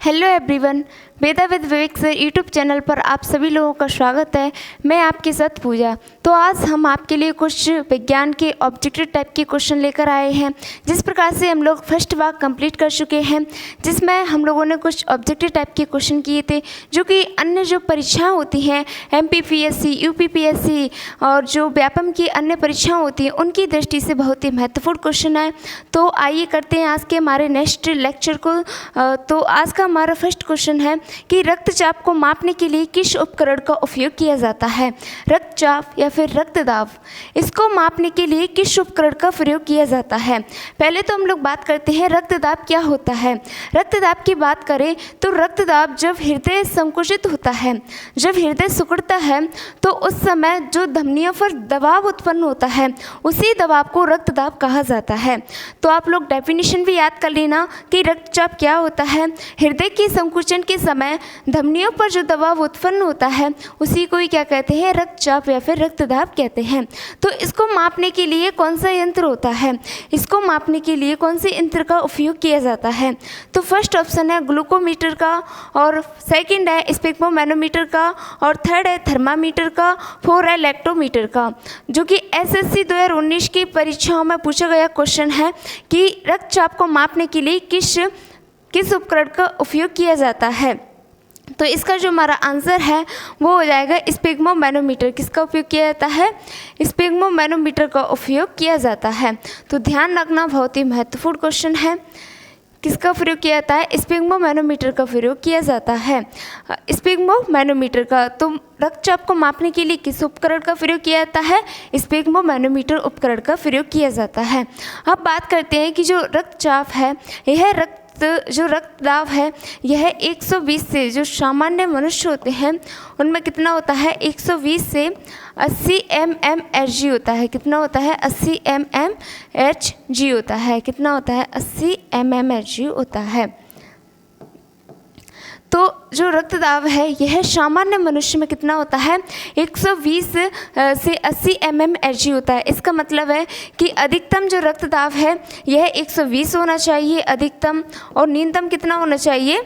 Hello everyone, Veda with Vivek sir YouTube channel पर आप सभी लोगों का स्वागत है। मैं आपके साथ पूजा। तो आज हम आपके लिए कुछ विज्ञान के ऑब्जेक्टिव टाइप के क्वेश्चन लेकर आए हैं। जिस प्रकार से हम लोग फर्स्ट भाग कंप्लीट कर चुके हैं, जिसमें हम लोगों ने कुछ ऑब्जेक्टिव टाइप के क्वेश्चन किए थे, जो कि अन्य जो परीक्षाएँ होती हैं MPPSC, UPPSC और जो व्यापम की अन्य परीक्षाएँ होती हैं, उनकी दृष्टि से बहुत ही महत्वपूर्ण क्वेश्चन है। तो आइए करते हैं आज के हमारे नेक्स्ट लेक्चर को। तो आज का हमारा फर्स्ट क्वेश्चन है कि रक्तचाप को मापने के लिए किस उपकरण का उपयोग किया जाता है। रक्तचाप या फिर रक्तदाब, इसको मापने के लिए किस उपकरण का प्रयोग किया जाता है। पहले तो हम लोग बात करते हैं रक्तदाब क्या होता है। रक्तदाब की बात करें तो रक्तदाब जब हृदय संकुचित होता है, जब हृदय सिकुड़ता है, तो उस समय जो धमनियों पर दबाव उत्पन्न होता है, उसी दबाव को रक्तदाब कहा जाता है। तो आप लोग डेफिनेशन भी याद कर लेना कि रक्तचाप क्या होता है। हृदय के संकुचन के समय धमनियों पर जो दबाव उत्पन्न होता है, उसी को ही क्या कहते हैं, रक्तचाप या फिर रक्तदाब कहते हैं। तो इसको मापने के लिए कौन सा यंत्र होता है, इसको मापने के लिए कौन से यंत्र का उपयोग किया जाता है। तो फर्स्ट ऑप्शन है ग्लूकोमीटर का, और सेकंड है स्पेक्ट्रोमैनोमीटर का, और थर्ड है थर्मामीटर का, फोर है लैक्टोमीटर का। जो कि SSC 2019 की परीक्षाओं में पूछा गया क्वेश्चन है कि रक्तचाप को मापने के लिए किस उपकरण का उपयोग किया जाता है। तो इसका जो हमारा आंसर है वो हो जाएगा स्पेक्ट्रोमैनोमीटर। किसका उपयोग किया जाता है, स्पेक्ट्रोमैनोमीटर का उपयोग किया जाता है। तो ध्यान रखना, बहुत ही महत्वपूर्ण क्वेश्चन है। किसका प्रयोग किया जाता है, स्पेक्ट्रोमैनोमीटर का प्रयोग किया जाता है। स्पेक्ट्रोमैनोमीटर का, तो रक्तचाप को मापने के लिए किस उपकरण का प्रयोग किया जाता है, स्पेक्ट्रोमैनोमीटर उपकरण का प्रयोग किया जाता है। अब बात करते हैं कि जो रक्तचाप है, यह जो रक्तदाब है, यह 120 से, जो सामान्य मनुष्य होते हैं उनमें कितना होता है, 120 से 80 mmHg होता है। कितना होता है, 80 mmHg होता है। कितना होता है, 80 mmHg होता है। तो जो रक्तदाब है, यह सामान्य मनुष्य में कितना होता है, 120 से 80 mmHg होता है। इसका मतलब है कि अधिकतम जो रक्तदाब है यह 120 होना चाहिए अधिकतम, और न्यूनतम कितना होना चाहिए,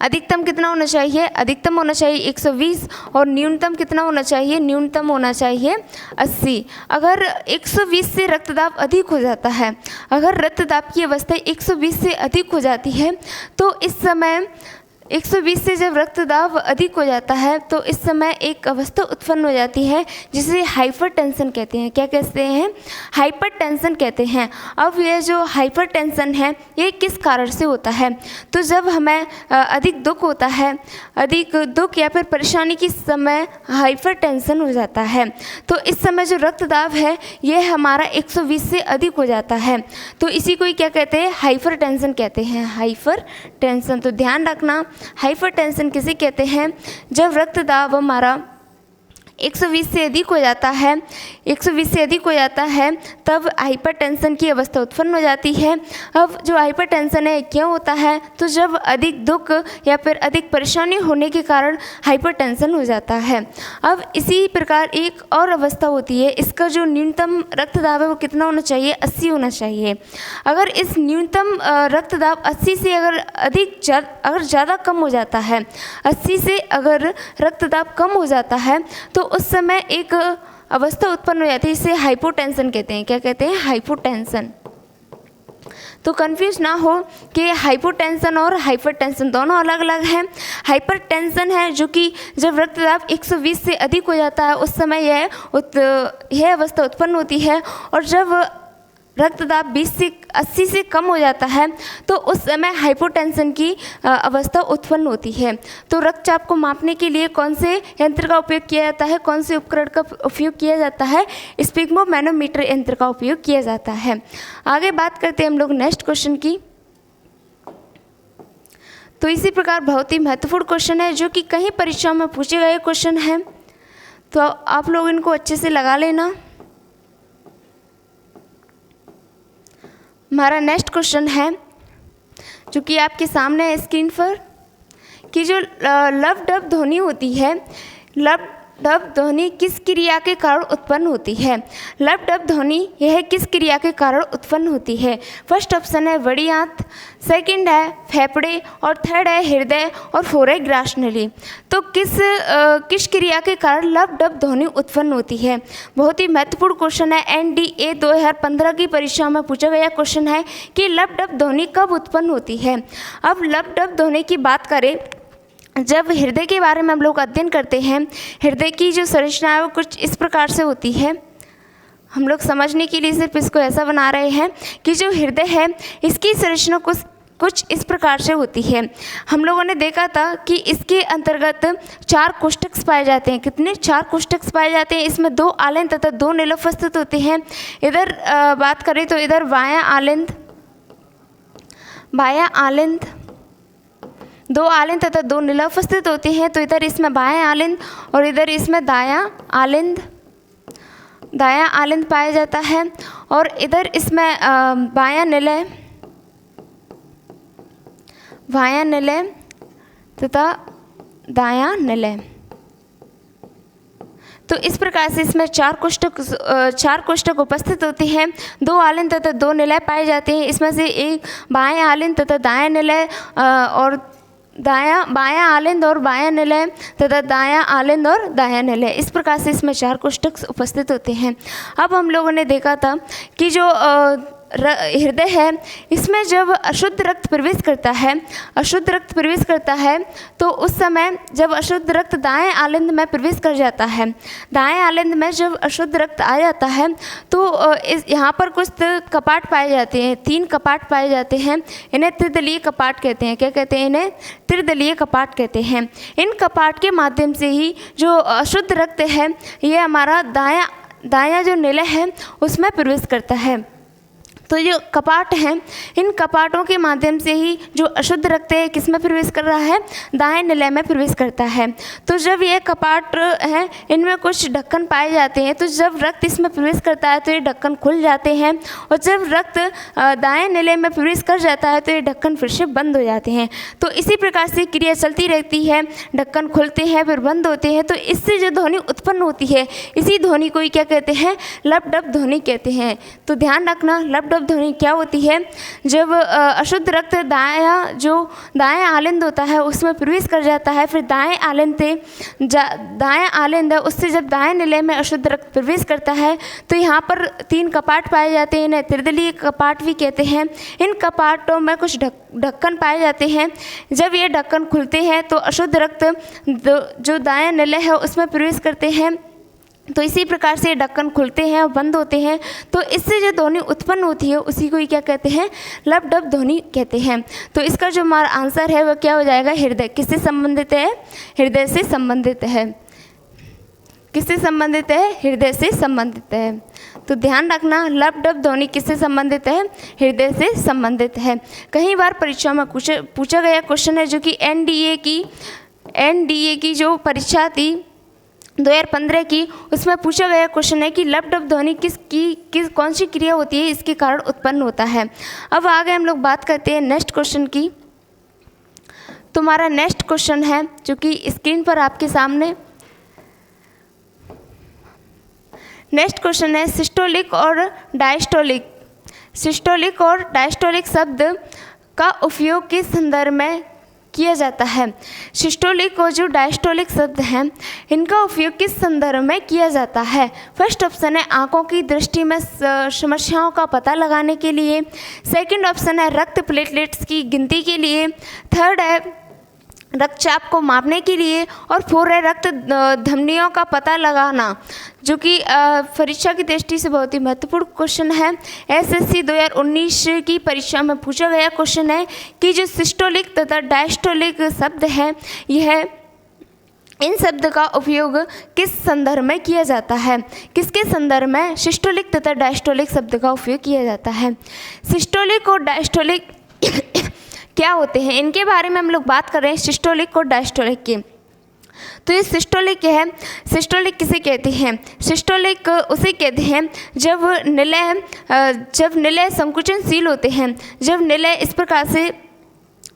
अधिकतम कितना होना चाहिए, अधिकतम होना चाहिए 120, और न्यूनतम कितना होना चाहिए, न्यूनतम होना चाहिए 80। अगर 120 से रक्तदाब अधिक हो जाता है, अगर रक्तदाब की अवस्था 120 से अधिक हो जाती है, तो इस समय 120 से जब रक्तदाब अधिक हो जाता है, तो इस समय एक अवस्था उत्पन्न हो जाती है जिसे हाइपरटेंशन कहते हैं। क्या कहते हैं, हाइपरटेंशन कहते हैं। अब यह जो हाइपरटेंशन है, ये किस कारण से होता है। तो जब हमें अधिक दुख होता है, अधिक दुख या फिर परेशानी के समय हाइपरटेंशन हो जाता है, तो इस समय जो रक्तदाब है यह हमारा 120 से अधिक हो जाता है। तो इसी को ही क्या कहते हैं, हाइपरटेंशन कहते हैं, हाइपरटेंशन। तो ध्यान रखना, हाइपरटेंशन किसे कहते हैं, जब रक्तदाब हमारा 120 से अधिक हो जाता है, 120 से अधिक हो जाता है, तब हाइपरटेंशन की अवस्था उत्पन्न हो जाती है। अब जो हाइपरटेंशन है क्यों होता है, तो जब अधिक दुख या फिर अधिक परेशानी होने के कारण हाइपरटेंशन हो जाता है। अब इसी प्रकार एक और अवस्था होती है, इसका जो न्यूनतम रक्तदाब है वो कितना होना चाहिए, 80 होना चाहिए। अगर इस न्यूनतम रक्तदाब 80 से अगर ज़्यादा कम हो जाता है, 80 से अगर रक्तदाब कम हो जाता है, तो उस समय एक अवस्था उत्पन्न हो जाती है, इसे हाइपोटेंशन कहते हैं। क्या कहते हैं, हाइपोटेंशन। तो कंफ्यूज ना हो कि हाइपोटेंशन और हाइपरटेंशन दोनों अलग अलग हैं। हाइपरटेंशन है जो कि जब रक्तदाब 120 से अधिक हो जाता है, उस समय यह अवस्था उत्पन्न होती है, और जब रक्तदाब 20 से 80 से कम हो जाता है, तो उस समय हाइपोटेंशन की अवस्था उत्पन्न होती है। तो रक्तचाप को मापने के लिए कौन से यंत्र का उपयोग किया जाता है, कौन से उपकरण का उपयोग किया जाता है, स्पेक्ट्रोमैनोमीटर यंत्र का उपयोग किया जाता है। आगे बात करते हैं हम लोग नेक्स्ट क्वेश्चन की। तो इसी प्रकार बहुत ही महत्वपूर्ण क्वेश्चन है, जो कि कई परीक्षाओं में पूछे गए क्वेश्चन हैं। तो आप लोग इनको अच्छे से लगा लेना। हमारा नेक्स्ट क्वेश्चन है, जो कि आपके सामने है स्क्रीन पर, कि जो लब डब ध्वनि होती है, लब डब ध्वनि किस क्रिया के कारण उत्पन्न होती है? लब डब ध्वनि यह किस क्रिया के कारण उत्पन्न होती है? फर्स्ट ऑप्शन है बड़ी आंत, सेकंड है फेफड़े और थर्ड है हृदय और फोर है ग्रासनली। तो किस क्रिया के कारण लब डब ध्वनि उत्पन्न होती है? बहुत ही महत्वपूर्ण क्वेश्चन है। एनडीए 2015 की परीक्षा में पूछा गया क्वेश्चन है कि लब डब ध्वनि कब उत्पन्न होती है। अब लब डब ध्वनि की बात करें, जब हृदय के बारे में हम लोग अध्ययन करते हैं, हृदय की जो संरचना है वो कुछ इस प्रकार से होती है। हम लोग समझने के लिए सिर्फ इसको ऐसा बना रहे हैं कि जो हृदय है इसकी संरचना कुछ इस प्रकार से होती है। हम लोगों ने देखा था कि इसके अंतर्गत 4 कोष्ठक पाए जाते हैं। कितने? 4 कोष्ठक पाए जाते हैं। इसमें 2 आलंद तथा 2 निलय उपस्थित होते हैं। इधर बात करें तो इधर बायां आलंद 2 आलंद तथा 2 निलय उपस्थित होते हैं। तो इधर इसमें बायां आलंद और इधर इसमें दायां आलंद पाया जाता है और इधर इसमें बायां निलय तथा दायां निलय। तो इस प्रकार से इसमें 4 कोष्ठक उपस्थित होते हैं। 2 आलंद तथा 2 निलय पाए जाते हैं। इसमें से एक बायां आलंद तथा दायां निलय और बायां आलंद और बायां निलय तथा दायां आलंद और दायां निलय। इस प्रकार से इसमें 4 कोष्ठक उपस्थित होते हैं। अब हम लोगों ने देखा था कि जो हृदय है इसमें जब अशुद्ध रक्त प्रवेश करता है तो उस समय जब अशुद्ध रक्त दाएं आलंद में प्रवेश कर जाता है, दाएं आलंद में जब अशुद्ध रक्त आ जाता है तो यहाँ पर कुछ कपाट पाए जाते हैं। 3 कपाट पाए जाते हैं। इन्हें त्रिदलीय कपाट कहते हैं। क्या कहते हैं? इन्हें त्रिदलीय कपाट कहते हैं। इन कपाट के माध्यम से ही जो अशुद्ध रक्त है ये हमारा दायां जो निलय है उसमें प्रवेश करता है। तो जो कपाट हैं इन कपाटों के माध्यम से ही जो अशुद्ध रक्त है किस में प्रवेश कर रहा है? दाएं निलय में प्रवेश करता है। तो जब ये कपाट हैं इनमें कुछ ढक्कन पाए जाते हैं। तो जब रक्त इसमें प्रवेश करता है तो ये ढक्कन खुल जाते हैं और जब रक्त दाएं निलय में प्रवेश कर जाता है तो ये ढक्कन फिर से बंद हो जाते हैं। तो इसी प्रकार से क्रिया चलती रहती है। ढक्कन खुलते हैं फिर बंद होते हैं। तो इससे जो ध्वनि उत्पन्न होती है इसी ध्वनि को ही क्या कहते हैं? लब डब ध्वनि कहते हैं। तो ध्यान रखना, लब डब ध्वनि क्या होती है? जब अशुद्ध रक्त दायां आलंद होता है उसमें प्रवेश कर जाता है, फिर दायां आलंद है उससे जब दाएं निलय में अशुद्ध रक्त प्रवेश करता है तो यहाँ पर 3 कपाट पाए जाते हैं। इन्हें त्रिदलीय कपाट भी कहते हैं। इन कपाटों में कुछ ढक्कन पाए जाते हैं। जब ये ढक्कन खुलते हैं तो अशुद्ध रक्त जो दायां निलय है उसमें प्रवेश करते हैं। तो इसी प्रकार से ढक्कन खुलते हैं और बंद होते हैं। तो इससे जो ध्वनि उत्पन्न होती है उसी को ही क्या कहते हैं? लब डब ध्वनि कहते हैं। तो इसका जो हमारा आंसर है वह क्या हो जाएगा? हृदय। किससे संबंधित है? हृदय से संबंधित है। किससे संबंधित है? हृदय से संबंधित है। तो ध्यान रखना, लब डब ध्वनि किससे संबंधित है? हृदय से संबंधित है। कई बार परीक्षा में पूछा गया क्वेश्चन है जो कि एनडीए की जो परीक्षा थी 2015 की, उसमें पूछा गया क्वेश्चन है कि लब डब ध्वनि कौन सी क्रिया होती है इसके कारण उत्पन्न होता है। अब आगे हम लोग बात करते हैं नेक्स्ट क्वेश्चन की। तुम्हारा नेक्स्ट क्वेश्चन है जो कि स्क्रीन पर आपके सामने। नेक्स्ट क्वेश्चन है सिस्टोलिक और डायस्टोलिक। सिस्टोलिक और डायस्टोलिक शब्द का उपयोग किस संदर्भ में किया जाता है? सिस्टोलिक और जो डायस्टोलिक शब्द हैं इनका उपयोग किस संदर्भ में किया जाता है? फर्स्ट ऑप्शन है आंखों की दृष्टि में समस्याओं का पता लगाने के लिए, सेकंड ऑप्शन है रक्त प्लेटलेट्स की गिनती के लिए, थर्ड है रक्तचाप को मापने के लिए और फोर है रक्त धमनियों का पता लगाना, जो कि परीक्षा की दृष्टि से बहुत ही महत्वपूर्ण क्वेश्चन है। एसएससी 2019 की परीक्षा में पूछा गया क्वेश्चन है कि जो सिस्टोलिक तथा डायस्टोलिक शब्द हैं यह इन शब्द का उपयोग किस संदर्भ में किया जाता है? किसके संदर्भ में सिस्टोलिक तथा डायस्टोलिक शब्द का उपयोग किया जाता है? सिस्टोलिक और डायस्टोलिक क्या होते हैं इनके बारे में हम लोग बात कर रहे हैं, सिस्टोलिक और डायस्टोलिक की। तो ये सिस्टोलिक है, सिस्टोलिक किसे कहते हैं? सिस्टोलिक उसे कहते हैं जब निलय संकुचनशील होते हैं, जब निलय इस प्रकार से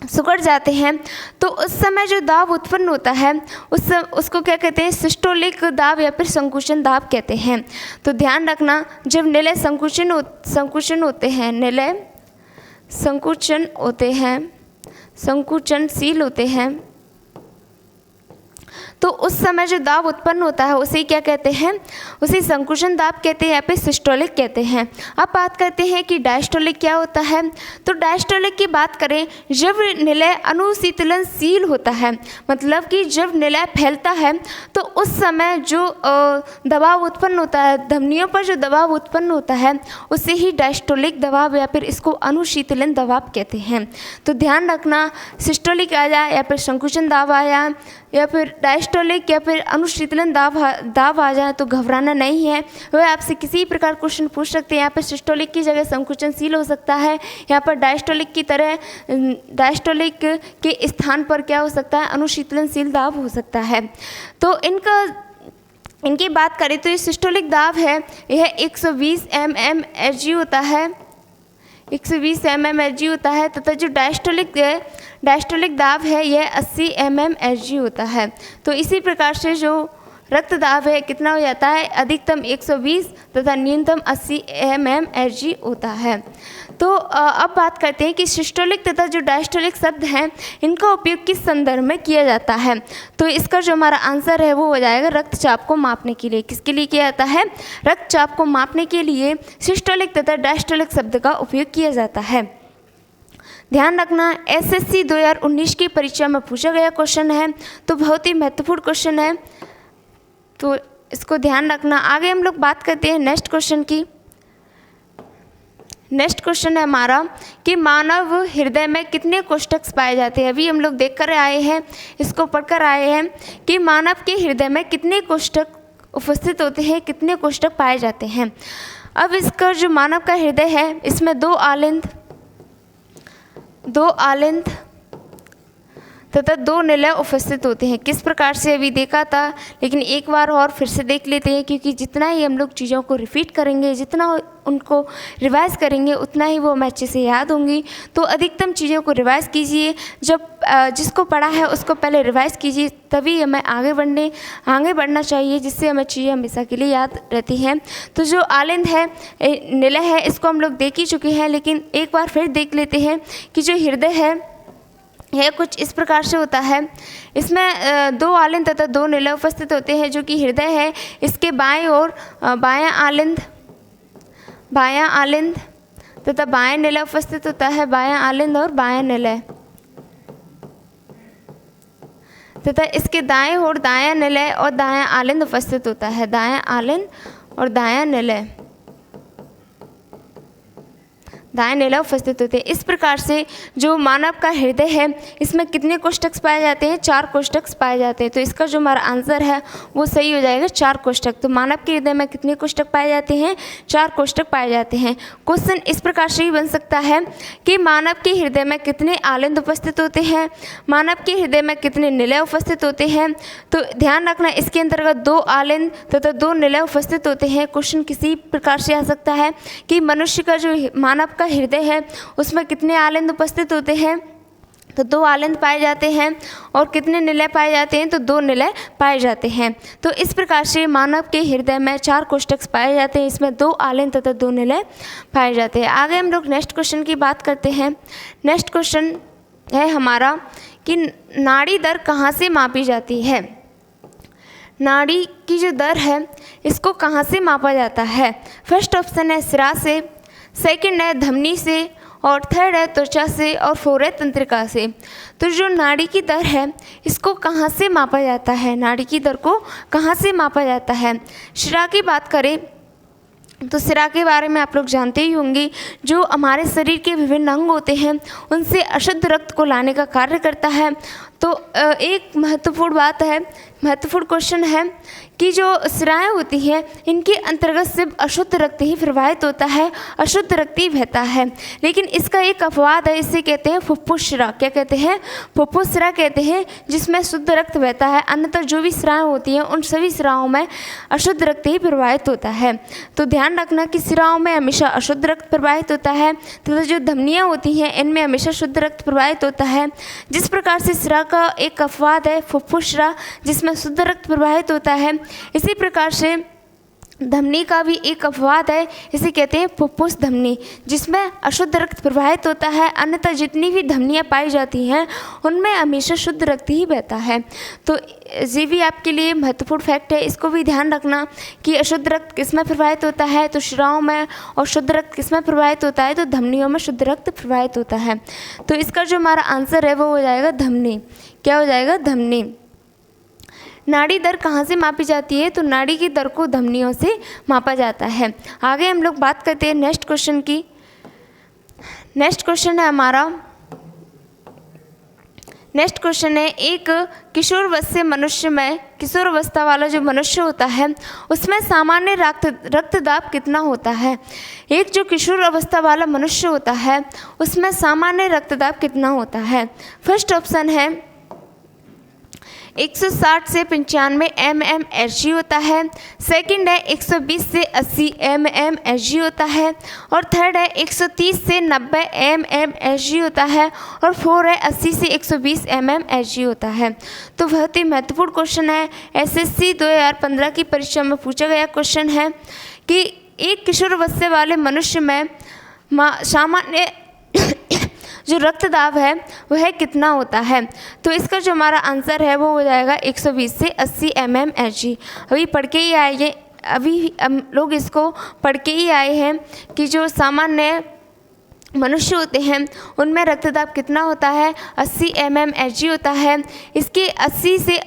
सिकुड़ जाते हैं तो उस समय जो दाब उत्पन्न होता है उसको क्या कहते हैं, सिस्टोलिक दाब या फिर संकुचन दाब कहते हैं। तो ध्यान रखना, जब निलय संकुचन होते हैं, निलय संकुचन होते हैं, संकुचनशील होते हैं, तो उस समय जो दाब उत्पन्न होता है उसे क्या कहते हैं, उसे संकुचन दाब कहते हैं या फिर सिस्टोलिक कहते हैं। अब बात करते हैं कि डायस्टोलिक क्या होता है। तो डायस्टोलिक की बात करें, जब निलय अनुशीतलनशील होता है, मतलब कि जब निलय फैलता है तो उस समय जो दबाव उत्पन्न होता है, धमनियों पर जो दबाव उत्पन्न होता है उसे ही डायस्टोलिक दबाव या फिर इसको अनुशीतलन दबाव कहते हैं। तो ध्यान रखना, सिस्टोलिक आ जाए या फिर संकुचन दाब आया या फिर डायस्टोलिक या फिर अनुशीतलन दाब आ जाए तो घबराना नहीं है। वह आपसे किसी प्रकार क्वेश्चन पूछ सकते हैं। यहाँ पर सिस्टोलिक की जगह संकुचनशील हो सकता है, यहाँ पर डायस्टोलिक की तरह डायस्टोलिक के स्थान पर क्या हो सकता है, अनुशीतलनशील दाब हो सकता है। तो इनकी बात करें तो ये सिस्टोलिक दाब है, यह 120 mmHg होता है, 120 mmHg होता है, तथा जो डायस्टोलिक दाब है यह 80 mmHg होता है। तो इसी प्रकार से जो रक्त दाब है कितना हो जाता है, अधिकतम 120 तथा न्यूनतम 80 mmHg होता है। तो अब बात करते हैं कि सिस्टोलिक तथा जो डायस्टोलिक शब्द हैं इनका उपयोग किस संदर्भ में किया जाता है। तो इसका जो हमारा आंसर है वो हो जाएगा रक्तचाप को मापने के लिए। किसके लिए किया जाता है, रक्तचाप को मापने के लिए सिस्टोलिक तथा डायस्टोलिक शब्द का उपयोग किया जाता है। ध्यान रखना, एसएससी 2019 की परीक्षा में पूछा गया क्वेश्चन है, तो बहुत ही महत्वपूर्ण क्वेश्चन है, तो इसको ध्यान रखना। आगे हम लोग बात करते हैं नेक्स्ट क्वेश्चन की। नेक्स्ट क्वेश्चन है हमारा कि मानव हृदय में कितने कोष्ठक पाए जाते हैं। अभी हम लोग देख कर आए हैं, इसको पढ़कर आए हैं कि मानव के हृदय में कितने कोष्ठक उपस्थित होते हैं, कितने कोष्ठक पाए जाते हैं। अब इसका जो मानव का हृदय है इसमें दो आलिंद तथा दो निलय उपस्थित होते हैं। किस प्रकार से अभी देखा था, लेकिन एक बार और फिर से देख लेते हैं, क्योंकि जितना ही हम लोग चीज़ों को रिपीट करेंगे, जितना उनको रिवाइज़ करेंगे, उतना ही वो हमें अच्छे से याद होंगी। तो अधिकतम चीज़ों को रिवाइज़ कीजिए, जब जिसको पढ़ा है उसको पहले रिवाइज़ कीजिए, तभी हमें आगे बढ़ना चाहिए, जिससे हमें चीज़ें हमेशा के लिए याद रहती हैं। तो जो आलिंद है, निलय है, इसको हम लोग देख ही चुके हैं, लेकिन एक बार फिर देख लेते हैं कि जो हृदय है यह कुछ इस प्रकार से होता है। इसमें दो आलिंद तथा दो निलय उपस्थित होते हैं। जो कि हृदय है, इसके बाएं ओर बायां आलिंद तथा बायां निलय उपस्थित होता है, बायां आलिंद और बायां निलय, तथा इसके दाएं ओर दायां निलय और दायां आलिंद उपस्थित होता है, दायां आलिंद और दायां निलय, दाएं निलय उपस्थित होते हैं। इस प्रकार से जो मानव का हृदय है इसमें कितने कोष्ठक पाए जाते हैं, 4 कोष्ठक पाए जाते हैं। तो इसका जो हमारा आंसर है वो सही हो जाएगा, 4 कोष्ठक। तो मानव के हृदय में कितने कोष्ठक पाए जाते हैं, 4 कोष्ठक पाए जाते हैं। क्वेश्चन इस प्रकार से ही बन सकता है कि मानव के हृदय में कितने आलिंद उपस्थित होते हैं, मानव के हृदय में कितने निलय उपस्थित होते हैं। तो ध्यान रखना, इसके अंतर्गत 2 आलिंद तथा 2 निलय उपस्थित होते हैं। क्वेश्चन किसी प्रकार से आ सकता है कि मनुष्य का जो मानव हृदय है उसमें कितने आलिंद उपस्थित होते हैं, तो 2 आलिंद पाए जाते हैं, और कितने निलय पाए जाते हैं, तो 2 निलय पाए जाते हैं। तो इस प्रकार से मानव के हृदय में 4 कोष्ठक पाए जाते हैं, इसमें 2 आलिंद तथा 2 निलय पाए जाते हैं। आगे हम लोग नेक्स्ट क्वेश्चन की बात करते हैं। नेक्स्ट क्वेश्चन है हमारा कि नाड़ी दर कहाँ से मापी जाती है। नाड़ी की जो दर है इसको कहाँ से मापा जाता है। फर्स्ट ऑप्शन है सिरा से, सेकंड है धमनी से, और थर्ड है त्वचा से, और 4 है तंत्रिका से। तो जो नाड़ी की दर है इसको कहाँ से मापा जाता है, नाड़ी की दर को कहाँ से मापा जाता है। शिरा की बात करें तो सिरा के बारे में आप लोग जानते ही होंगे, जो हमारे शरीर के विभिन्न अंग होते हैं उनसे अशुद्ध रक्त को लाने का कार्य करता है। तो एक महत्वपूर्ण क्वेश्चन है कि जो सिराएँ होती हैं इनके अंतर्गत सिर्फ अशुद्ध रक्त ही प्रवाहित होता है, अशुद्ध रक्त ही बहता है। लेकिन इसका एक अपवाद है, इसे कहते हैं फुफ्फुस शिरा। क्या कहते हैं? फुफ्फुस शिरा कहते हैं, जिसमें शुद्ध रक्त बहता है। अन्यथा जो भी सिराएँ होती हैं उन सभी सिराओं में अशुद्ध रक्त ही प्रवाहित होता है। तो ध्यान रखना कि सिराओं में हमेशा अशुद्ध रक्त प्रवाहित होता है तथा जो धमनियाँ होती हैं इनमें हमेशा शुद्ध रक्त प्रवाहित होता है। जिस प्रकार से सिरा का एक अपवाद है फुफ्फुस शिरा, जिसमें शुद्ध रक्त प्रवाहित होता है, इसी प्रकार से धमनी का भी एक अपवाद है, इसे कहते हैं फुफ्फुस धमनी, जिसमें अशुद्ध रक्त प्रवाहित होता है। अन्यथा जितनी भी धमनियाँ पाई जाती हैं उनमें हमेशा शुद्ध रक्त ही बहता है। तो ये भी आपके लिए महत्वपूर्ण फैक्ट है, इसको भी ध्यान रखना कि अशुद्ध रक्त किसमें प्रवाहित होता है, तो शिराओं में, और शुद्ध रक्त किसमें प्रवाहित होता है, तो धमनियों में शुद्ध रक्त प्रवाहित होता है। तो इसका जो हमारा आंसर है वो हो जाएगा धमनी। क्या हो जाएगा? धमनी। नाड़ी दर कहाँ से मापी जाती है? तो नाड़ी की दर को धमनियों से मापा जाता है। आगे हम लोग बात करते हैं नेक्स्ट क्वेश्चन की। नेक्स्ट क्वेश्चन है हमारा, नेक्स्ट क्वेश्चन है एक किशोरावस्था वाला जो मनुष्य होता है उसमें सामान्य रक्तदाब कितना होता है? एक जो किशोर अवस्था वाला मनुष्य होता है उसमें सामान्य रक्तदाब कितना होता है? फर्स्ट ऑप्शन है 160 से 95 mmHg होता है। सेकंड है 120 से 80 mmHg होता है। और थर्ड है 130 से 90 mmHg होता है। और फोर है 80 से 120 mmHg होता है। तो बहुत ही महत्वपूर्ण क्वेश्चन है, SSC 2015 की परीक्षा में पूछा गया क्वेश्चन है कि एक किशोरावस्था वाले मनुष्य में सामान्य जो रक्तदाब है वह कितना होता है? तो इसका जो हमारा आंसर है वो हो जाएगा 120 से 80 mmHg। अभी पढ़ के ही आए, अभी हम लोग इसको पढ़ के ही आए हैं कि जो सामान्य मनुष्य होते हैं उनमें रक्तदाब कितना होता है? 80 mmHg होता है। इसके 80 से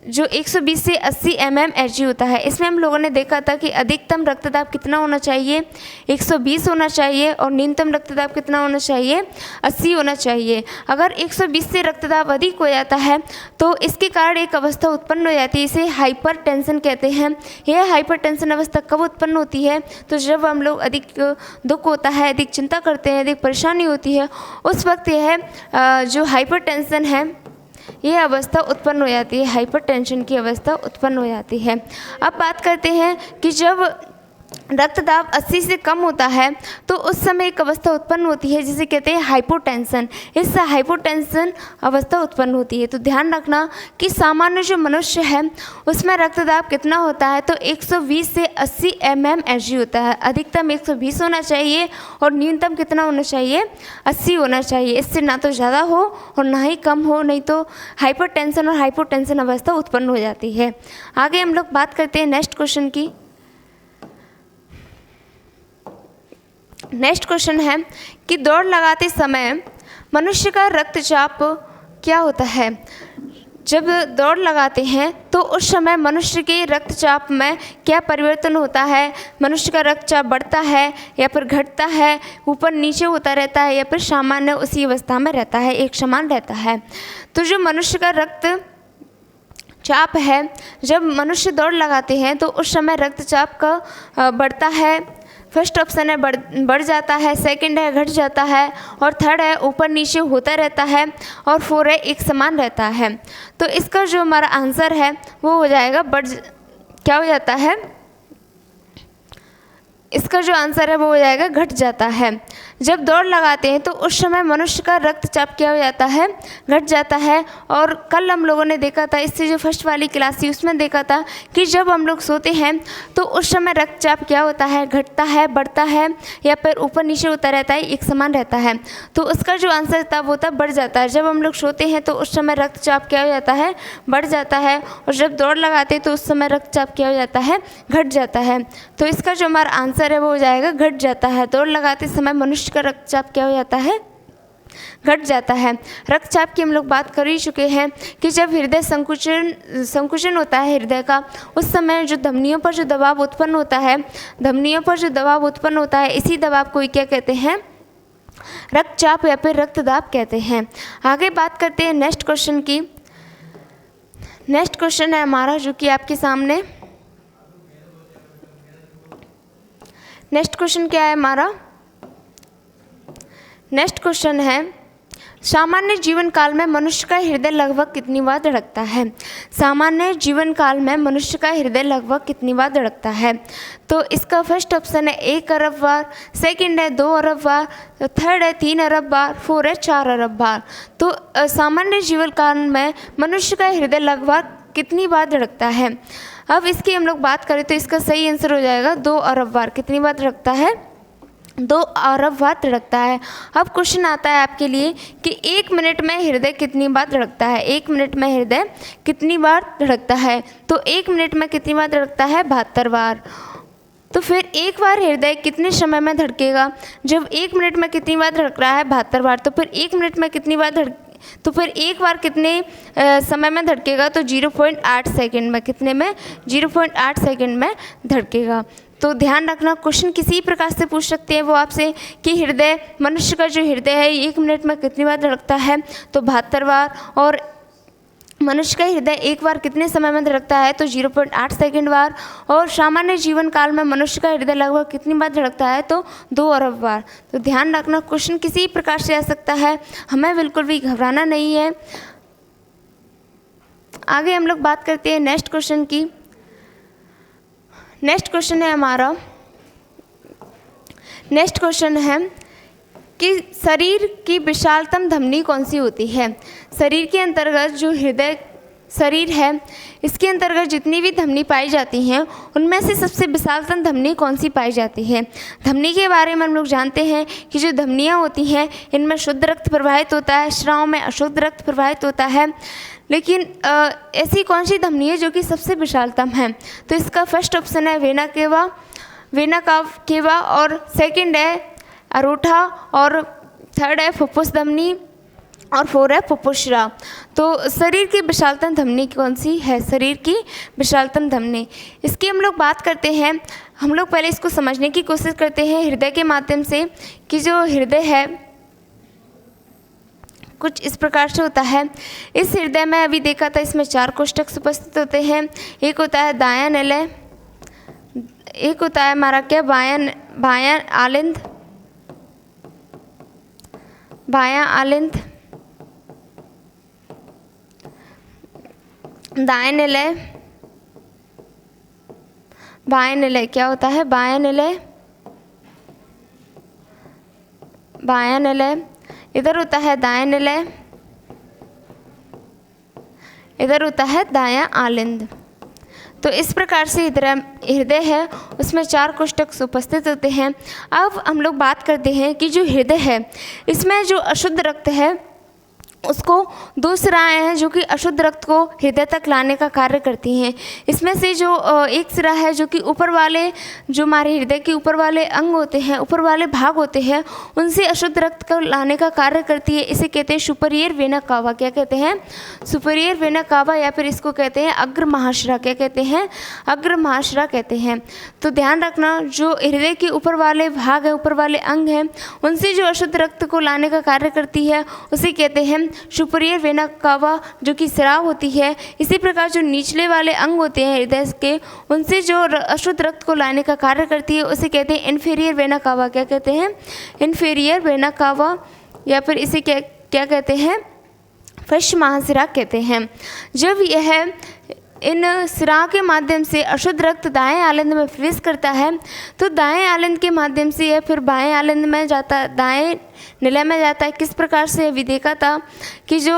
जो 120 से 80 mmHg होता है, इसमें हम लोगों ने देखा था कि अधिकतम रक्तदाब कितना होना चाहिए? 120 होना चाहिए। और न्यूनतम रक्तदाब कितना होना चाहिए? 80 होना चाहिए। अगर 120 से रक्तदाब अधिक हो जाता है तो इसके कारण एक अवस्था उत्पन्न हो जाती है, इसे हाइपरटेंशन कहते हैं। यह हाइपरटेंशन अवस्था कब उत्पन्न होती है? तो जब हम लोग अधिक दुख होता है, अधिक चिंता करते हैं, अधिक परेशानी होती है, उस वक्त यह जो हाइपरटेंशन है यह अवस्था उत्पन्न हो जाती है, हाइपरटेंशन की अवस्था उत्पन्न हो जाती है। अब बात करते हैं कि जब रक्तदाब 80 से कम होता है तो उस समय एक अवस्था उत्पन्न होती है जिसे कहते हैं हाइपोटेंशन। इससे हाइपोटेंशन अवस्था उत्पन्न होती है। तो ध्यान रखना कि सामान्य जो मनुष्य है उसमें रक्तदाब कितना होता है? तो 120 से 80 mmHg होता है। अधिकतम 120 होना चाहिए और न्यूनतम कितना होना चाहिए? 80 होना चाहिए। इससे ना तो ज़्यादा हो और ना ही कम हो, नहीं तो हाइपरटेंशन और हाइपोटेंशन अवस्था उत्पन्न हो जाती है। आगे हम लोग बात करते हैं नेक्स्ट क्वेश्चन की। नेक्स्ट क्वेश्चन है कि दौड़ लगाते समय मनुष्य का रक्तचाप क्या होता है? जब दौड़ लगाते हैं तो उस समय मनुष्य के रक्तचाप में क्या परिवर्तन होता है? मनुष्य का रक्तचाप बढ़ता है या फिर घटता है, ऊपर नीचे होता रहता है या फिर सामान्य उसी अवस्था में रहता है, एक समान रहता है? तो जो मनुष्य का रक्तचाप है, जब मनुष्य दौड़ लगाते हैं तो उस समय रक्तचाप का बढ़ता है। फर्स्ट ऑप्शन है बढ़ जाता है, सेकंड है घट जाता है, और थर्ड है ऊपर नीचे होता रहता है, और फोर है एक समान रहता है। तो इसका जो हमारा आंसर है वो हो जाएगा क्या हो जाता है? इसका जो आंसर है वो हो जाएगा घट जाता है। जब दौड़ लगाते हैं तो उस समय मनुष्य का रक्तचाप क्या हो जाता है? घट जाता है। और कल हम लोगों ने देखा था, इससे जो फर्स्ट वाली क्लास थी उसमें देखा था कि जब हम लोग सोते हैं तो उस समय रक्तचाप क्या होता है? घटता है, बढ़ता है या फिर ऊपर नीचे होता रहता है, एक समान रहता है। तो उसका जो आंसर था वो था बढ़ जाता है। जब हम लोग सोते हैं तो उस समय रक्तचाप क्या हो जाता है? बढ़ जाता है। और जब दौड़ लगाते हैं तो उस समय रक्तचाप क्या हो जाता है? घट जाता है। तो इसका जो हमारा आंसर है वो हो जाएगा घट जाता है। दौड़ लगाते समय मनुष्य का रक्तचाप क्या हो जाता है? घट जाता है। रक्तचाप की हम लोग बात कर ही चुके हैं कि जब हृदय संकुचन होता है हृदय का, उस समय जो धमनियों पर जो दबाव उत्पन्न होता है, धमनियों पर जो दबाव उत्पन्न होता है, इसी दबाव को क्या कहते हैं? रक्तचाप या फिर रक्तदाब कहते हैं। आगे बात करते हैं नेक्स्ट क्वेश्चन की। नेक्स्ट क्वेश्चन है हमारा जो कि आपके सामने, नेक्स्ट क्वेश्चन क्या है हमारा, नेक्स्ट क्वेश्चन है सामान्य जीवन काल में मनुष्य का हृदय लगभग कितनी बार धड़कता है। सामान्य जीवन काल में मनुष्य का हृदय लगभग कितनी बार धड़कता है। तो इसका फर्स्ट ऑप्शन है 1 अरब बार, सेकंड है 2 अरब बार, थर्ड है 3 अरब बार, 4 है 4 अरब बार। तो सामान्य जीवन काल में मनुष्य का हृदय लगभग कितनी बार धड़कता है। अब इसकी हम लोग बात करें तो इसका सही आंसर हो जाएगा 2 अरब बार। कितनी बार धड़कता है, 2 अरब बार धड़कता है। अब क्वेश्चन आता है आपके लिए कि 1 मिनट में हृदय कितनी बार धड़कता है। 1 मिनट में हृदय कितनी बार धड़कता है। तो 1 मिनट में कितनी बार धड़कता है, 72 बार। तो फिर एक बार हृदय कितने समय में धड़केगा। जब 1 मिनट में कितनी बार धड़क रहा है, 72 बार, तो फिर 1 मिनट में कितनी बार तो फिर एक बार कितने समय में धड़केगा, तो 0.8 सेकंड में। कितने में, 0.8 सेकंड में धड़केगा। तो ध्यान रखना, क्वेश्चन किसी प्रकार से पूछ सकते हैं वो आपसे कि हृदय, मनुष्य का जो हृदय है 1 मिनट में कितनी बार धड़कता है, तो 72 बार। और मनुष्य का हृदय एक बार कितने समय में धड़कता है, तो 0.8 सेकंड बार। और सामान्य जीवन काल में मनुष्य का हृदय लगभग कितनी बार धड़कता है, तो 2 अरब बार। तो ध्यान रखना, क्वेश्चन किसी प्रकार से आ सकता है, हमें बिल्कुल भी घबराना नहीं है। आगे हम लोग बात करते हैं नेक्स्ट क्वेश्चन की। नेक्स्ट क्वेश्चन है हमारा, नेक्स्ट क्वेश्चन है कि शरीर की विशालतम धमनी कौन सी होती है। शरीर के अंतर्गत जो हृदय शरीर है, इसके अंतर्गत जितनी भी धमनी पाई जाती हैं उनमें से सबसे विशालतम धमनी कौन सी पाई जाती है। धमनी के बारे में हम लोग जानते हैं कि जो धमनियाँ होती हैं इनमें शुद्ध रक्त प्रवाहित होता है, श्राव में अशुद्ध रक्त प्रवाहित होता है। लेकिन ऐसी कौन सी धमनी है जो कि सबसे विशालतम है। तो इसका फर्स्ट ऑप्शन है वेना केवा, वेना केवा, और सेकंड है अरोठा, और थर्ड है फुफ्फुस धमनी, और 4 है फुफ्फुसरा। तो शरीर की विशालतम धमनी कौन सी है, शरीर की विशालतम धमनी। इसकी हम लोग बात करते हैं, हम लोग पहले इसको समझने की कोशिश करते हैं हृदय के माध्यम से कि जो हृदय है कुछ इस प्रकार से होता है। इस हृदय में अभी देखा था, इसमें 4 कोष्ठक उपस्थित होते हैं। एक होता है दायां निलय, एक होता है हमारा क्या, बायां आलिंद, बायां आलिंद, दाएं निलय, बाएं निलय क्या होता है, बायां निलय, बायां निलय। इधर होता है दायां निलय, इधर होता है दायां आलिंद। तो इस प्रकार से हृदय है उसमें 4 कोष्ठक उपस्थित होते हैं। अब हम लोग बात करते हैं कि जो हृदय है इसमें जो अशुद्ध रक्त है उसको 2 सिराएँ हैं जो कि अशुद्ध रक्त को हृदय तक लाने का कार्य करती हैं। इसमें से जो एक सिरा है जो कि ऊपर वाले, जो हमारे हृदय के ऊपर वाले अंग होते हैं, ऊपर वाले भाग होते हैं, उनसे अशुद्ध रक्त को लाने का कार्य करती है। इसे कहते हैं सुपीरियर वेना कावा। क्या कहते हैं, सुपीरियर वेना कावा, या फिर इसको कहते हैं अग्र महाशिरा। क्या कहते हैं, अग्र महाशिरा कहते हैं। तो ध्यान रखना, जो हृदय के ऊपर वाले भाग हैं, ऊपर वाले अंग हैं, उनसे जो अशुद्ध रक्त को लाने का कार्य करती है उसे कहते हैं सुपीरियर वेना कावा, जो कि स्राव होती है। इसी प्रकार जो निचले वाले अंग होते हैं हृदय के, उनसे जो अशुद्ध रक्त को लाने का कार्य करती है उसे कहते हैं इन्फीरियर वेना कावा। क्या कहते हैं, इन्फीरियर वेना कावा, या फिर इसे क्या कहते हैं, फर्स्ट महाशिरा कहते हैं। जब यह इन सिराओं के माध्यम से अशुद्ध रक्त दाएं आलिंद में प्रवेश करता है तो दाएं आलिंद के माध्यम से यह फिर बाएं आलिंद में जाता है, दाएं निलय में जाता है। किस प्रकार से अभी देखा था कि जो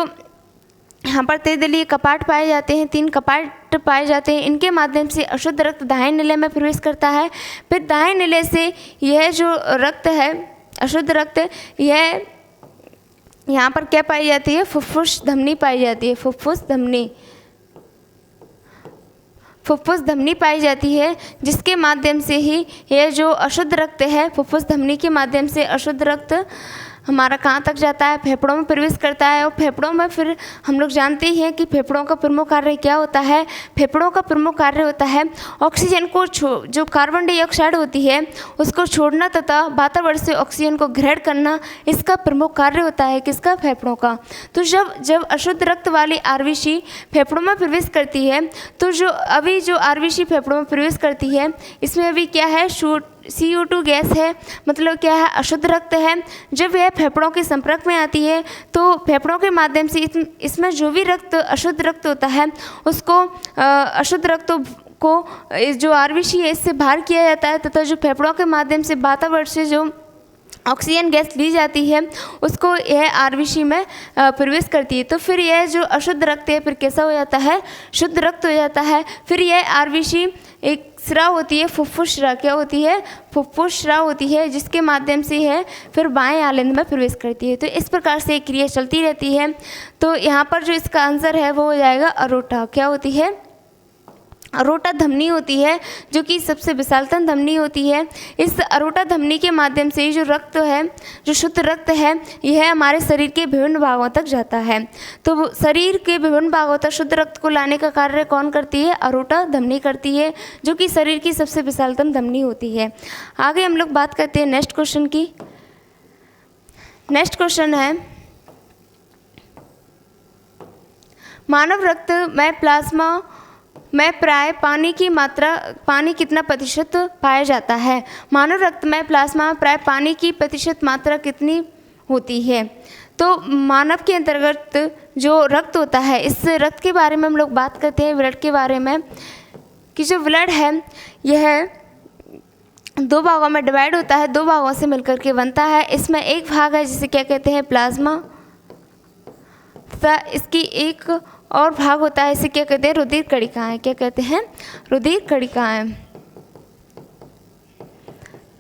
यहाँ पर त्रिदलीय कपाट पाए जाते हैं, 3 कपाट पाए जाते हैं, इनके माध्यम से अशुद्ध रक्त दाएं निलय में प्रवेश करता है। फिर दाएं निलय से यह जो रक्त है, अशुद्ध रक्त, यह यहाँ पर क्या पाई जाती है, फुफ्फुस धमनी पाई जाती है, फुफ्फुस धमनी, फुफ्फुस धमनी पाई जाती है, जिसके माध्यम से ही यह जो अशुद्ध रक्त है, फुफ्फुस धमनी के माध्यम से अशुद्ध रक्त हमारा कहाँ तक जाता है, फेफड़ों में प्रवेश करता है। और फेफड़ों में फिर हम लोग जानते ही हैं कि फेफड़ों का प्रमुख कार्य क्या होता है। फेफड़ों का प्रमुख कार्य होता है ऑक्सीजन को जो कार्बन डाइऑक्साइड होती है उसको छोड़ना तथा वातावरण से ऑक्सीजन को ग्रहण करना, इसका प्रमुख कार्य होता है किसका, फेफड़ों का। तो जब अशुद्ध रक्त वाली आरबीसी फेफड़ों में प्रवेश करती है, तो जो आरबीसी फेफड़ों में प्रवेश करती है इसमें अभी क्या है, CO2 गैस है, मतलब क्या है, अशुद्ध रक्त है। जब यह फेफड़ों के संपर्क में आती है तो फेफड़ों के माध्यम से इसमें जो भी रक्त अशुद्ध रक्त होता है उसको अशुद्ध रक्त को जो आरबीसी है इससे बाहर किया जाता है, तथा जो फेफड़ों के माध्यम से वातावरण से जो ऑक्सीजन गैस ली जाती है उसको यह आरबीसी में प्रवेश करती है। तो फिर यह जो अशुद्ध रक्त है फिर कैसा हो जाता है, शुद्ध रक्त हो जाता है। फिर यह आरबीसी एक स्राव होती है, फुफ्फुस स्राव, क्या होती है, फुफ्फुस स्राव होती है, जिसके माध्यम से है फिर बाएं आलिंद में प्रवेश करती है। तो इस प्रकार से क्रिया चलती रहती है। तो यहाँ पर जो इसका आंसर है वो हो जाएगा अरोटा। क्या होती है, अरोटा धमनी होती है, जो कि सबसे विशालतम धमनी होती है। इस अरोटा धमनी के माध्यम से जो रक्त है, जो शुद्ध रक्त है, यह हमारे शरीर के विभिन्न भागों तक जाता है। तो शरीर के विभिन्न भागों तक शुद्ध रक्त को लाने का कार्य कौन करती है, अरोटा धमनी करती है, जो कि शरीर की सबसे विशालतम धमनी होती है। आगे हम लोग बात करते हैं नेक्स्ट क्वेश्चन की। नेक्स्ट क्वेश्चन है, मानव रक्त में प्लाज्मा में प्राय पानी कितना प्रतिशत पाया जाता है। मानव रक्त में प्लाज्मा में प्राय पानी की प्रतिशत मात्रा कितनी होती है। तो मानव के अंतर्गत जो रक्त होता है, इस रक्त के बारे में हम लोग बात करते हैं, ब्लड के बारे में, कि जो ब्लड है यह दो भागों में डिवाइड होता है, दो भागों से मिलकर के बनता है। इसमें एक भाग है जिसे क्या कहते हैं, प्लाज्मा, तथा इसकी एक और भाग होता है, इसे क्या कहते हैं, रुधिर कणिकाएं। क्या कहते हैं, रुधिर कणिकाएं,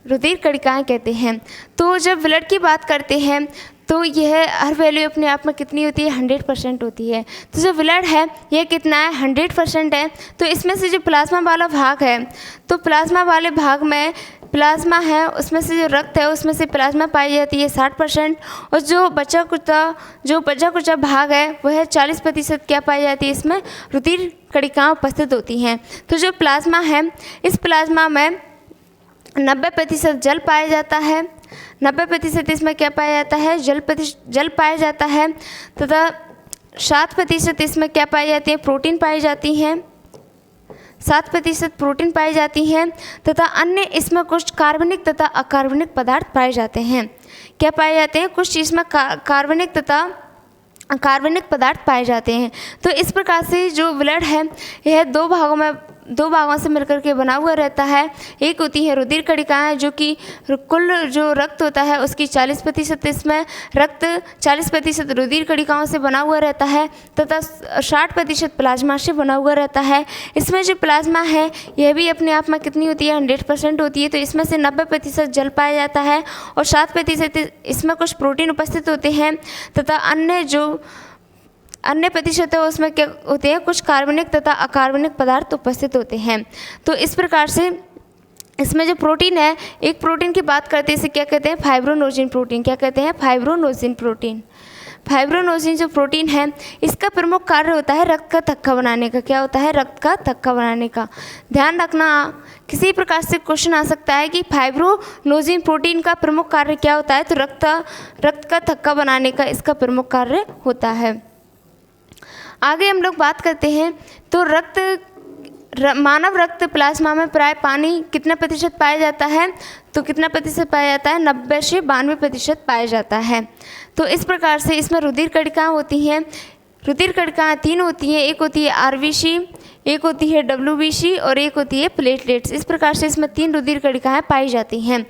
रुधिर कणिकाएं कहते हैं। तो जब ब्लड की बात करते हैं तो यह हर वैल्यू अपने आप में कितनी होती है, 100% होती है। तो जो ब्लड है यह कितना है, 100% है। तो इसमें से जो प्लाज्मा वाला भाग है, तो प्लाज्मा वाले भाग में प्लाज्मा है, उसमें से जो रक्त है उसमें से प्लाज्मा पाई जाती है 60%, और जो बचा कुचा भाग है वह 40% क्या पाई जाती है, इसमें रुधिर कणिकाएं उपस्थित होती हैं। तो जो प्लाज्मा है, इस प्लाज्मा में 90% जल पाया जाता है, 90% इसमें क्या पाया जाता है, जल पाया जाता है, तथा 7% इसमें क्या पाई जाती है, प्रोटीन पाई जाती हैं, 7% प्रोटीन पाई जाती हैं, तथा अन्य इसमें कुछ कार्बनिक तथा अकार्बनिक पदार्थ पाए जाते हैं। क्या पाए जाते हैं, कुछ इसमें कार्बनिक तथा अकार्बनिक पदार्थ पाए जाते हैं। तो इस प्रकार से जो ब्लड है यह दो भागों से मिलकर के बना हुआ रहता है। एक होती है रुधिर कणिकाएं, जो कि कुल जो रक्त होता है उसकी 40% इसमें रक्त, 40% रुधिर कणिकाओं से बना हुआ रहता है, तथा 60% प्लाज्मा से बना हुआ रहता है। इसमें जो प्लाज्मा है यह भी अपने आप में कितनी होती है, 100% होती है। तो इसमें से 90% जल पाया जाता है, और 7% इसमें कुछ प्रोटीन उपस्थित होते हैं, तथा अन्य प्रतिशत है उसमें क्या होते हैं, कुछ कार्बनिक तथा अकार्बनिक पदार्थ उपस्थित होते हैं। तो इस प्रकार से इसमें जो प्रोटीन है, एक प्रोटीन की बात करते हैं, इसे क्या कहते हैं, फाइब्रोनोजिन प्रोटीन। क्या कहते हैं, फाइब्रोनोजिन प्रोटीन। फाइब्रोनोजिन जो प्रोटीन है इसका प्रमुख कार्य होता है रक्त का थक्का बनाने का। क्या होता है, रक्त का थक्का बनाने का। ध्यान रखना, किसी प्रकार से क्वेश्चन आ सकता है कि फाइब्रोनोजिन प्रोटीन का प्रमुख कार्य क्या होता है, तो रक्त का थक्का बनाने का इसका प्रमुख कार्य होता है। आगे हम लोग बात करते हैं, तो मानव रक्त प्लाज्मा में प्राय पानी कितना प्रतिशत पाया जाता है, तो कितना प्रतिशत पाया जाता है, 90 से 92% पाया जाता है। तो इस प्रकार से इसमें रुधिर कणिकाएं होती हैं। रुधिर कणिकाएं 3 होती हैं, एक होती है आरबीसी, एक होती है डब्ल्यूबीसी और एक होती है प्लेटलेट्स। इस प्रकार से इसमें 3 रुधिर कणिकाएं पाई जाती हैं।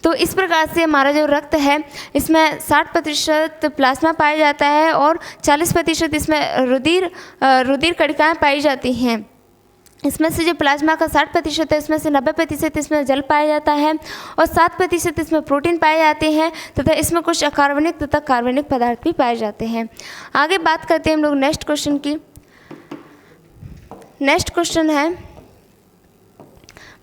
तो इस प्रकार से हमारा जो रक्त है इसमें 60% प्लाज्मा पाया जाता है और 40% इसमें रुधिर कणिकाएं पाई जाती हैं। इसमें से जो प्लाज्मा का 60% है, इसमें से 90% इसमें जल पाया जाता है, और 7% इसमें प्रोटीन पाए जाते हैं, तथा इसमें कुछ अकार्बनिक तथा कार्बनिक पदार्थ भी पाए जाते हैं। आगे बात करते हैं हम लोग नेक्स्ट क्वेश्चन की। नेक्स्ट क्वेश्चन है,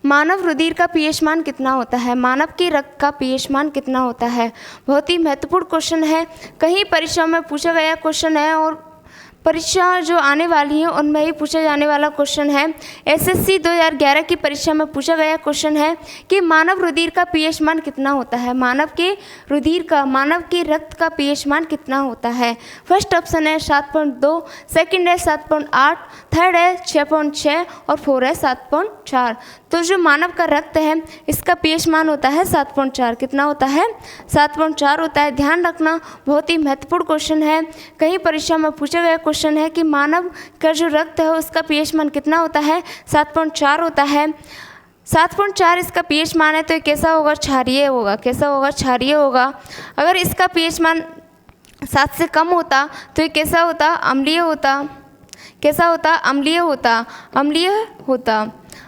मानव रुधिर का पीएच मान कितना होता है? मानव के रक्त का पीएच मान कितना होता है? बहुत ही महत्वपूर्ण क्वेश्चन है, कहीं परीक्षा में पूछा गया क्वेश्चन है और परीक्षा जो आने वाली है उनमें ही पूछा जाने वाला क्वेश्चन है। एसएससी 2011 की परीक्षा में पूछा गया क्वेश्चन है कि मानव रुधिर का पीएच मान कितना होता है? मानव के रुधिर का, मानव के रक्त का पीएच मान कितना होता है? फर्स्ट ऑप्शन है 7.2, सेकंड है 7.8, थर्ड है 6.6 और फोर्थ है 7.4। तो जो मानव का रक्त है इसका पीएच मान होता है 7.4। कितना होता है? 7.4 होता है। ध्यान रखना, बहुत ही महत्वपूर्ण क्वेश्चन है, कहीं परीक्षा में पूछा गया क्वेश्चन है कि मानव का जो रक्त है उसका पीएच मान कितना होता है? 7.4 होता है। 7.4 इसका पीएच मान है तो ये कैसा होगा? क्षारीय होगा। कैसा होगा? क्षारीय होगा। अगर इसका पीएच मान 7 से कम होता तो ये कैसा होता? अम्लीय होता। कैसा होता? अम्लीय होता। अम्लीय होता।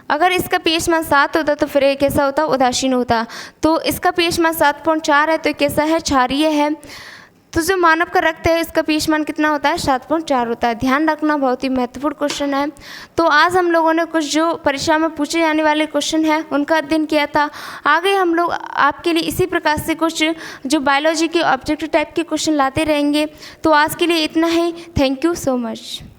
अगर इसका पीएच मान 7 होता तो फिर ये कैसा होता? उदासीन होता। तो इसका पीएच मान 7.4 है तो ये कैसा है? क्षारीय है। तो जो मानव का रक्त है इसका पीएच मान कितना होता है? 7.4 होता है। ध्यान रखना, बहुत ही महत्वपूर्ण क्वेश्चन है। तो आज हम लोगों ने कुछ जो परीक्षा में पूछे जाने वाले क्वेश्चन हैं उनका अध्ययन किया था। आगे हम लोग आपके लिए इसी प्रकार से कुछ जो बायोलॉजी के ऑब्जेक्टिव टाइप के क्वेश्चन लाते रहेंगे। तो आज के लिए इतना ही। Thank you so much.